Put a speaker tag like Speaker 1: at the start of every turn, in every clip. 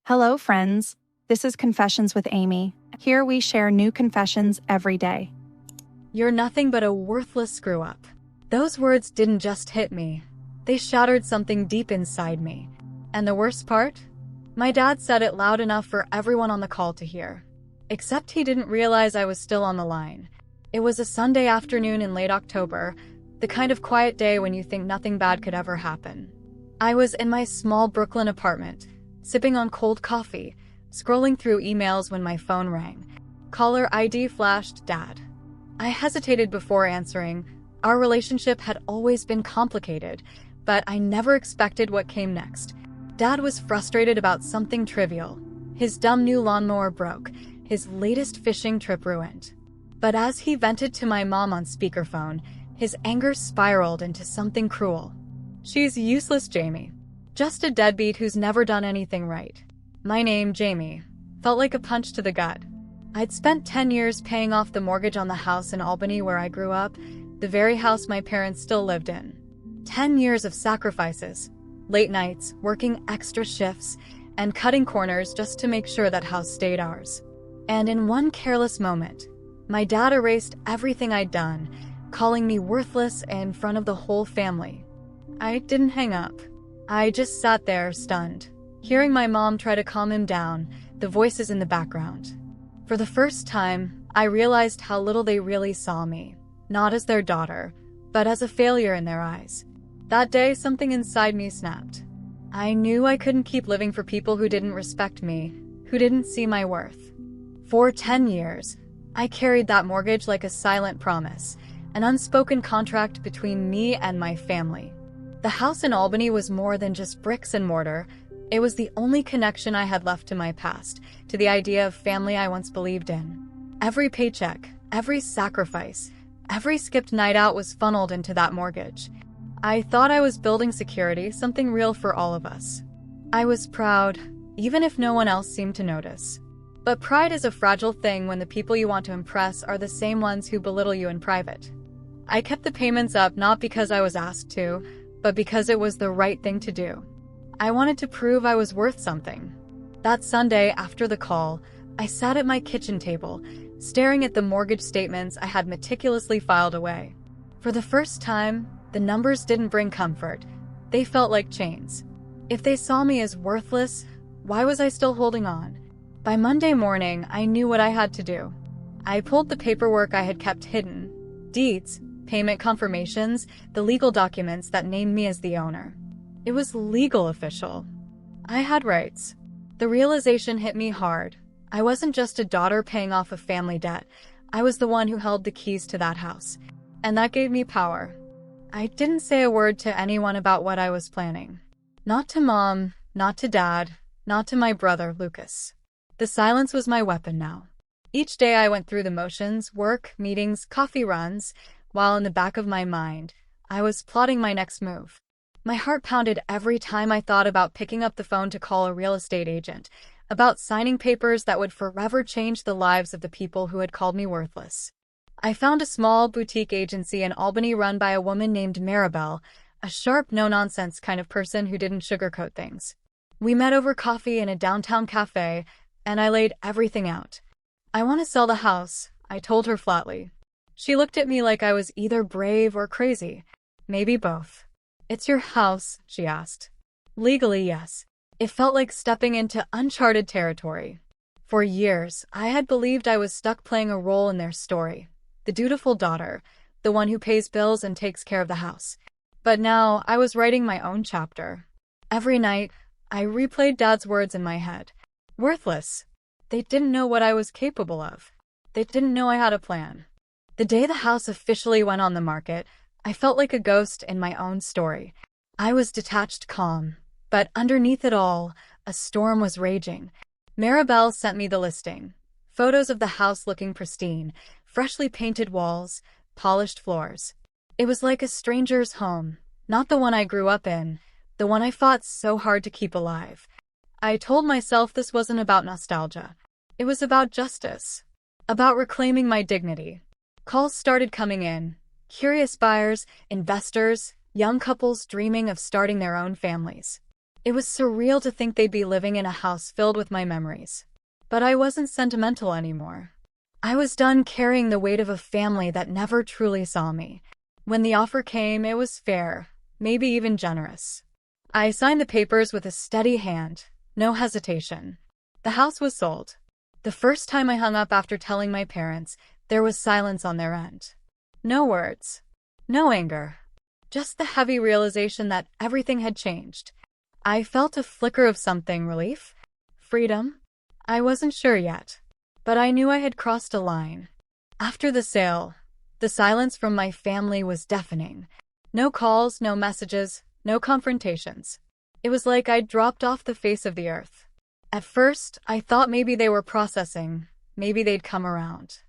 Speaker 1: Hello, friends. This is Confessions with Amy. Here we share new confessions every day.
Speaker 2: You're nothing but a worthless screw-up. Those words didn't just hit me. They shattered something deep inside me. And the worst part? My dad said it loud enough for everyone on the call to hear. Except he didn't realize I was still on the line. It was a Sunday afternoon in late October, the kind of quiet day when you think nothing bad could ever happen. I was in my small Brooklyn apartment, sipping on cold coffee, scrolling through emails when my phone rang. Caller ID flashed Dad. I hesitated before answering. Our relationship had always been complicated, but I never expected what came next. Dad was frustrated about something trivial. His dumb new lawnmower broke, his latest fishing trip ruined. But as he vented to my mom on speakerphone, his anger spiraled into something cruel. "She's useless, Jamie. Just a deadbeat who's never done anything right." My name, Jamie, felt like a punch to the gut. I'd spent 10 years paying off the mortgage on the house in Albany where I grew up, the very house my parents still lived in. 10 years of sacrifices, late nights, working extra shifts, and cutting corners just to make sure that house stayed ours. And in one careless moment, my dad erased everything I'd done, calling me worthless in front of the whole family. I didn't hang up. I just sat there, stunned, hearing my mom try to calm him down, the voices in the background. For the first time, I realized how little they really saw me, not as their daughter, but as a failure in their eyes. That day, something inside me snapped. I knew I couldn't keep living for people who didn't respect me, who didn't see my worth. For 10 years, I carried that mortgage like a silent promise, an unspoken contract between me and my family. The house in Albany was more than just bricks and mortar. It was the only connection I had left to my past, to the idea of family I once believed in. Every paycheck, every sacrifice, every skipped night out was funneled into that mortgage. I thought I was building security, something real for all of us. I was proud, even if no one else seemed to notice. But pride is a fragile thing when the people you want to impress are the same ones who belittle you in private. I kept the payments up not because I was asked to, but because it was the right thing to do. I wanted to prove I was worth something. That Sunday after the call, I sat at my kitchen table, staring at the mortgage statements I had meticulously filed away. For the first time, the numbers didn't bring comfort. They felt like chains. If they saw me as worthless, why was I still holding on? By Monday morning, I knew what I had to do. I pulled the paperwork I had kept hidden, deeds, payment confirmations, the legal documents that named me as the owner. It was legal official. I had rights. The realization hit me hard. I wasn't just a daughter paying off a family debt. I was the one who held the keys to that house. And that gave me power. I didn't say a word to anyone about what I was planning. Not to Mom, not to Dad, not to my brother, Lucas. The silence was my weapon now. Each day I went through the motions, work, meetings, coffee runs, while in the back of my mind, I was plotting my next move. My heart pounded every time I thought about picking up the phone to call a real estate agent, about signing papers that would forever change the lives of the people who had called me worthless. I found a small boutique agency in Albany run by a woman named Maribel, a sharp, no-nonsense kind of person who didn't sugarcoat things. We met over coffee in a downtown cafe, and I laid everything out. "I want to sell the house," I told her flatly. She looked at me like I was either brave or crazy. Maybe both. "It's your house?" she asked. Legally, yes. It felt like stepping into uncharted territory. For years, I had believed I was stuck playing a role in their story. The dutiful daughter, the one who pays bills and takes care of the house. But now, I was writing my own chapter. Every night, I replayed Dad's words in my head. Worthless. They didn't know what I was capable of. They didn't know I had a plan. The day the house officially went on the market, I felt like a ghost in my own story. I was detached, calm, but underneath it all, a storm was raging. Maribel sent me the listing. Photos of the house looking pristine, freshly painted walls, polished floors. It was like a stranger's home, not the one I grew up in, the one I fought so hard to keep alive. I told myself this wasn't about nostalgia. It was about justice, about reclaiming my dignity. Calls started coming in. Curious buyers, investors, young couples dreaming of starting their own families. It was surreal to think they'd be living in a house filled with my memories. But I wasn't sentimental anymore. I was done carrying the weight of a family that never truly saw me. When the offer came, it was fair, maybe even generous. I signed the papers with a steady hand, no hesitation. The house was sold. The first time I hung up after telling my parents, there was silence on their end. No words. No anger. Just the heavy realization that everything had changed. I felt a flicker of something, relief? Freedom? I wasn't sure yet. But I knew I had crossed a line. After the sale, the silence from my family was deafening. No calls, no messages, no confrontations. It was like I'd dropped off the face of the earth. At first, I thought maybe they were processing, maybe they'd come around.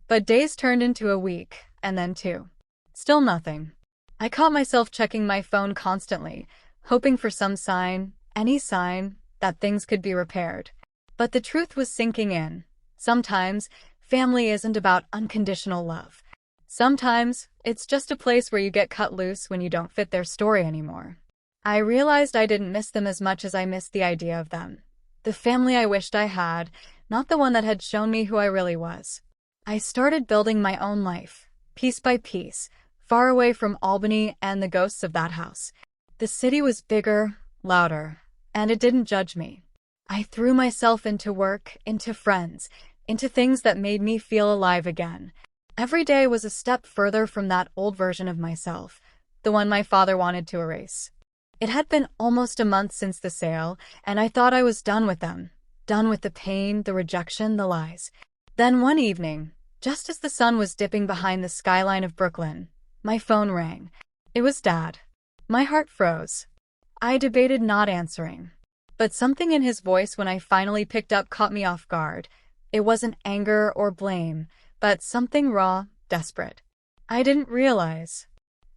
Speaker 2: But days turned into a week, and then two. Still nothing. I caught myself checking my phone constantly, hoping for some sign, any sign, that things could be repaired. But the truth was sinking in. Sometimes, family isn't about unconditional love. Sometimes, it's just a place where you get cut loose when you don't fit their story anymore. I realized I didn't miss them as much as I missed the idea of them. The family I wished I had, not the one that had shown me who I really was. I started building my own life, piece by piece, far away from Albany and the ghosts of that house. The city was bigger, louder, and it didn't judge me. I threw myself into work, into friends, into things that made me feel alive again. Every day was a step further from that old version of myself, the one my father wanted to erase. It had been almost a month since the sale, and I thought I was done with them. Done with the pain, the rejection, the lies. Then one evening, just as the sun was dipping behind the skyline of Brooklyn, my phone rang. It was Dad. My heart froze. I debated not answering. But something in his voice when I finally picked up caught me off guard. It wasn't anger or blame, but something raw, desperate. I didn't realize.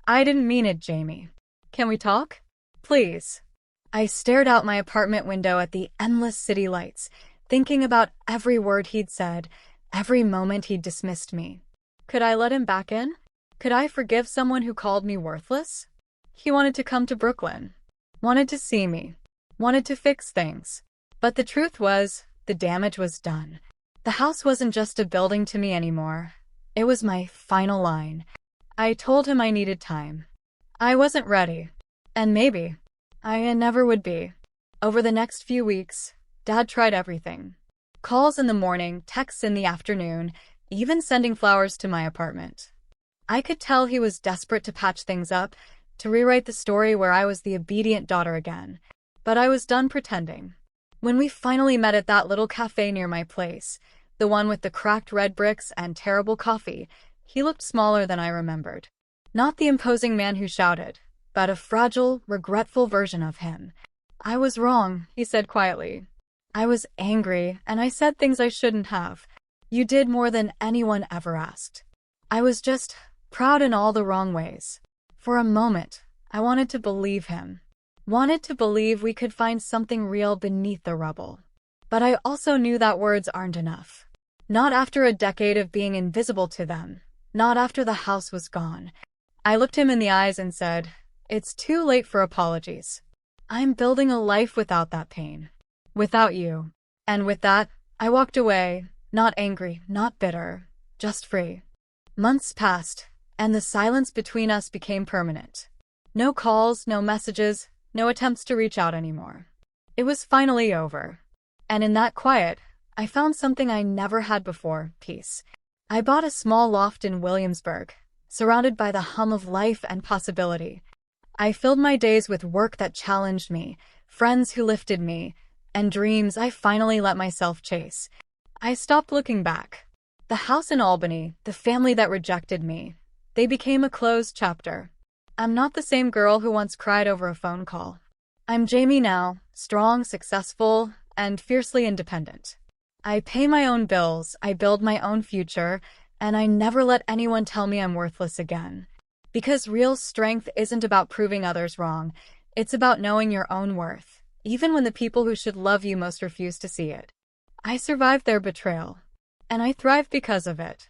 Speaker 2: I didn't mean it, Jamie. Can we talk? Please. I stared out my apartment window at the endless city lights, thinking about every word he'd said, every moment he'd dismissed me. Could I let him back in? Could I forgive someone who called me worthless? He wanted to come to Brooklyn, wanted to see me, wanted to fix things. But the truth was, the damage was done. The house wasn't just a building to me anymore. It was my final line. I told him I needed time. I wasn't ready. And maybe I never would be. Over the next few weeks, Dad tried everything. Calls in the morning, texts in the afternoon, even sending flowers to my apartment. I could tell he was desperate to patch things up, to rewrite the story where I was the obedient daughter again. But I was done pretending. When we finally met at that little cafe near my place, the one with the cracked red bricks and terrible coffee, he looked smaller than I remembered. Not the imposing man who shouted, but a fragile, regretful version of him. I was wrong, he said quietly. I was angry, and I said things I shouldn't have. You did more than anyone ever asked. I was just proud in all the wrong ways. For a moment, I wanted to believe him. Wanted to believe we could find something real beneath the rubble. But I also knew that words aren't enough. Not after a decade of being invisible to them. Not after the house was gone. I looked him in the eyes and said, "It's too late for apologies. I'm building a life without that pain. Without you." And with that, I walked away, not angry, not bitter, just free. Months passed, and the silence between us became permanent. No calls, no messages, no attempts to reach out anymore. It was finally over. And in that quiet, I found something I never had before, peace. I bought a small loft in Williamsburg, surrounded by the hum of life and possibility. I filled my days with work that challenged me, friends who lifted me, and dreams I finally let myself chase. I stopped looking back. The house in Albany, the family that rejected me, they became a closed chapter. I'm not the same girl who once cried over a phone call. I'm Jamie now, strong, successful, and fiercely independent. I pay my own bills, I build my own future, and I never let anyone tell me I'm worthless again. Because real strength isn't about proving others wrong, it's about knowing your own worth, even when the people who should love you most refuse to see it. I survived their betrayal, and I thrived because of it.